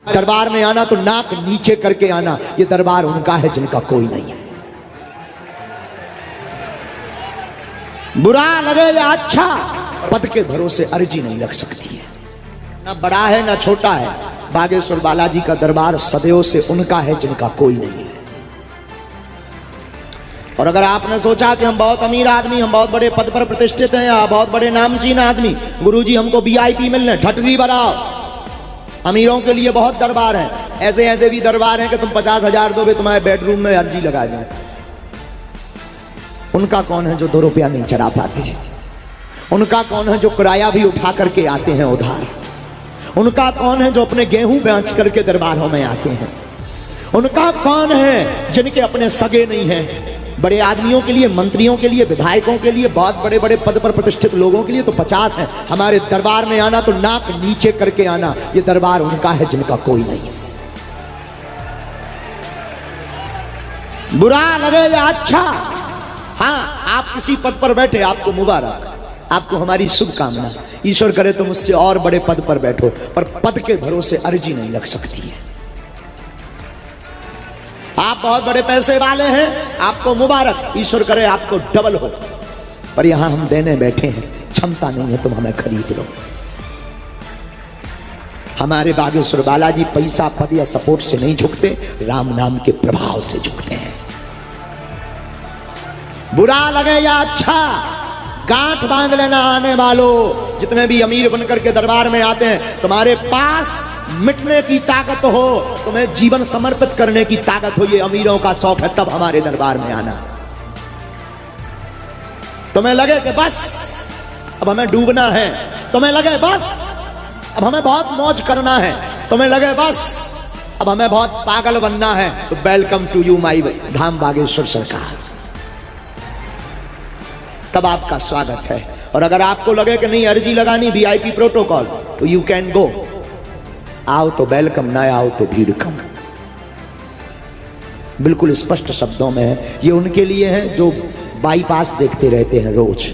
दरबार में आना तो नाक नीचे करके आना। ये दरबार उनका है जिनका कोई नहीं है। बुरा लगे या अच्छा, पद के भरोसे अर्जी नहीं लग सकती है। ना बड़ा है ना छोटा है। बागेश्वर बालाजी का दरबार सदैव से उनका है जिनका कोई नहीं है। और अगर आपने सोचा कि हम बहुत अमीर आदमी, हम बहुत बड़े पद पर प्रतिष्ठित हैं या बहुत बड़े नामचीन आदमी, गुरुजी हमको वीआईपी मिलने, ठटरी बनाओ। अमीरों के लिए बहुत दरबार है। ऐसे ऐसे भी दरबार हैं कि तुम 50,000 दोगे तुम्हारे बेडरूम में अर्जी लगा जाए। उनका कौन है जो 2 रुपया नहीं चढ़ा पाते? उनका कौन है जो किराया भी उठा करके आते हैं उधार? उनका कौन है जो अपने गेहूं बेच करके दरबारों में आते हैं? उनका कौन है जिनके अपने सगे नहीं हैं? बड़े आदमियों के लिए, मंत्रियों के लिए, विधायकों के लिए, बहुत बड़े बड़े पद पर प्रतिष्ठित लोगों के लिए तो 50 है। हमारे दरबार में आना तो नाक नीचे करके आना। ये दरबार उनका है जिनका कोई नहीं है। बुरा लगे या अच्छा, हाँ, आप किसी पद पर बैठे, आपको मुबारक, आपको हमारी शुभकामना। ईश्वर करे तो मुझसे और बड़े पद पर बैठो, पर पद के भरोसे अर्जी नहीं लग सकती है। आप बहुत बड़े पैसे वाले हैं, आपको मुबारक, ईश्वर करे आपको डबल हो। पर यहां हम देने बैठे हैं, क्षमता नहीं है, तुम हमें खरीद लो। हमारे बागेश्वर बालाजी पैसा, पद या सपोर्ट से नहीं झुकते, राम नाम के प्रभाव से झुकते हैं। बुरा लगे या अच्छा, गांठ बांध लेना आने वालों। जितने भी अमीर बनकर के दरबार में आते हैं, तुम्हारे पास मिटने की ताकत हो, तुम्हें जीवन समर्पित करने की ताकत हो, ये अमीरों का शौक है, तब हमारे दरबार में आना। तुम्हें लगे कि बस अब हमें डूबना है, तुम्हें लगे बस अब हमें बहुत मौज करना है, तुम्हें लगे बस अब हमें बहुत पागल बनना है, तो वेलकम टू यू माई धाम बागेश्वर सरकार। तब आपका स्वागत है। और अगर आपको लगे कि नहीं अर्जी लगानी, वीआईपी प्रोटोकॉल, तो यू कैन गो। आओ तो वेलकम, ना आओ तो भीड़ कम। बिल्कुल स्पष्ट शब्दों में है। ये उनके लिए है जो बाईपास देखते रहते हैं, रोज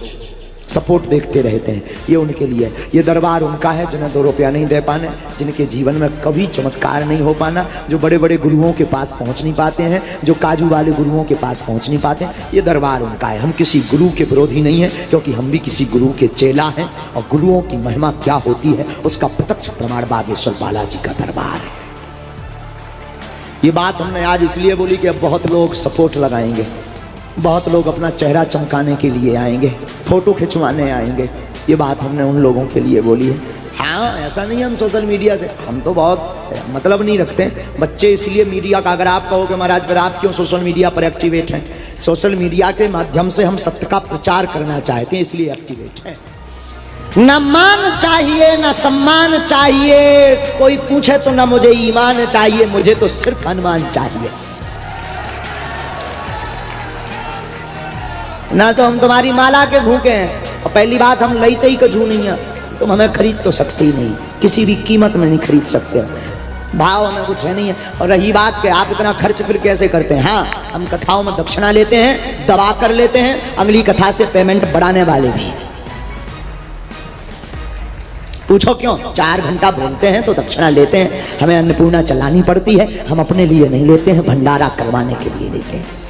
सपोर्ट देखते रहते हैं, ये उनके लिए। ये दरबार उनका है जिन्हें 2 रुपया नहीं दे पाने, जिनके जीवन में कभी चमत्कार नहीं हो पाना, जो बड़े बड़े गुरुओं के पास पहुंच नहीं पाते हैं, जो काजू वाले गुरुओं के पास पहुंच नहीं पाते हैं, ये दरबार उनका है। हम किसी गुरु के विरोधी नहीं है, क्योंकि हम भी किसी गुरु के चेला हैं, और गुरुओं की महिमा क्या होती है उसका प्रत्यक्ष प्रमाण बागेश्वर बालाजी का दरबार है। ये बात हमने आज इसलिए बोली कि अब बहुत लोग सपोर्ट लगाएंगे, बहुत लोग अपना चेहरा चमकाने के लिए आएंगे, फोटो खिंचवाने आएंगे। ये बात हमने उन लोगों के लिए बोली है। हाँ, ऐसा नहीं है हम सोशल मीडिया से, हम तो बहुत मतलब नहीं रखते। बच्चे इसलिए मीडिया का, अगर आप कहोगे महाराज फिर आप क्यों सोशल मीडिया पर एक्टिवेट हैं? सोशल मीडिया के माध्यम से हम सत्य का प्रचार करना चाहते हैं, इसलिए एक्टिवेट हैं। न मान चाहिए न सम्मान चाहिए, कोई पूछे तो न मुझे ईमान चाहिए, मुझे तो सिर्फ हनुमान चाहिए। ना तो हम तुम्हारी माला के भूखे हैं, और पहली बात हम लईते ही कजू नहीं है, तुम हमें खरीद तो सकते ही नहीं, किसी भी कीमत में नहीं खरीद सकते, भाव हमें कुछ है नहीं है। और रही बात कि आप इतना खर्च फिर कैसे करते हैं? हाँ, हम कथाओं में दक्षिणा लेते हैं, दबा कर लेते हैं, अगली कथा से पेमेंट बढ़ाने वाले भी। पूछो क्यों? 4 घंटा बोलते हैं तो दक्षिणा लेते हैं, हमें अन्नपूर्णा चलानी पड़ती है, हम अपने लिए नहीं लेते हैं, भंडारा करवाने के लिए लेते हैं।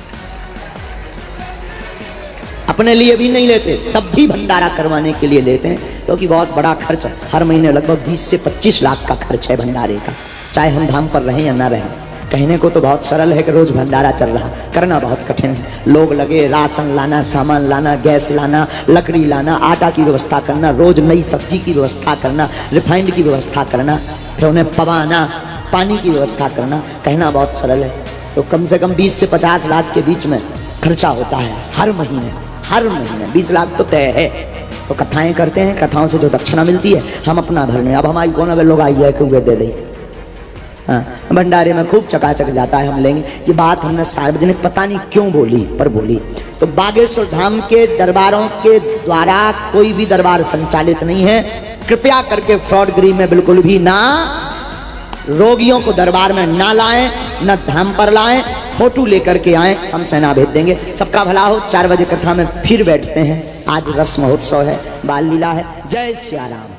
अपने लिए भी नहीं लेते, तब भी भंडारा करवाने के लिए लेते हैं, क्योंकि बहुत बड़ा खर्च है। हर महीने लगभग 20 से 25 लाख का खर्च है भंडारे का, चाहे हम धाम पर रहें या ना रहें। कहने को तो बहुत सरल है कि रोज भंडारा चल रहा, करना बहुत कठिन है। लोग लगे राशन लाना, सामान लाना, गैस लाना, लकड़ी लाना, आटा की व्यवस्था करना, रोज नई सब्जी की व्यवस्था करना, रिफाइंड की व्यवस्था करना, फिर उन्हें पवाना, पानी की व्यवस्था करना। कहना बहुत सरल है, तो कम से कम 20 से 50 लाख के बीच में खर्चा होता है हर महीने। 20 लाख तो तय है। तो कथाएं करते हैं, कथाओं से जो दक्षिणा मिलती है हम अपना भरने। अब हमारी कौन अब लोग आई है कि वे दे दें। हाँ, भंडारे में खूब चकाचक जाता है, हम लेंगे। ये बात हमने सार्वजनिक पता नहीं क्यों बोली, पर बोली। तो बागेश्वर धाम के दरबारों के द्वारा कोई भी दरबार संचालित नहीं है। कृपया करके फ्रॉडगिरी में बिल्कुल भी ना, रोगियों को दरबार में ना लाएं, न धाम पर लाएं, फोटो लेकर के आए, हम सेना भेज देंगे। सबका भला हो। 4 बजे कथा में फिर बैठते हैं। आज रस महोत्सव है, बाल लीला है। जय सिया राम।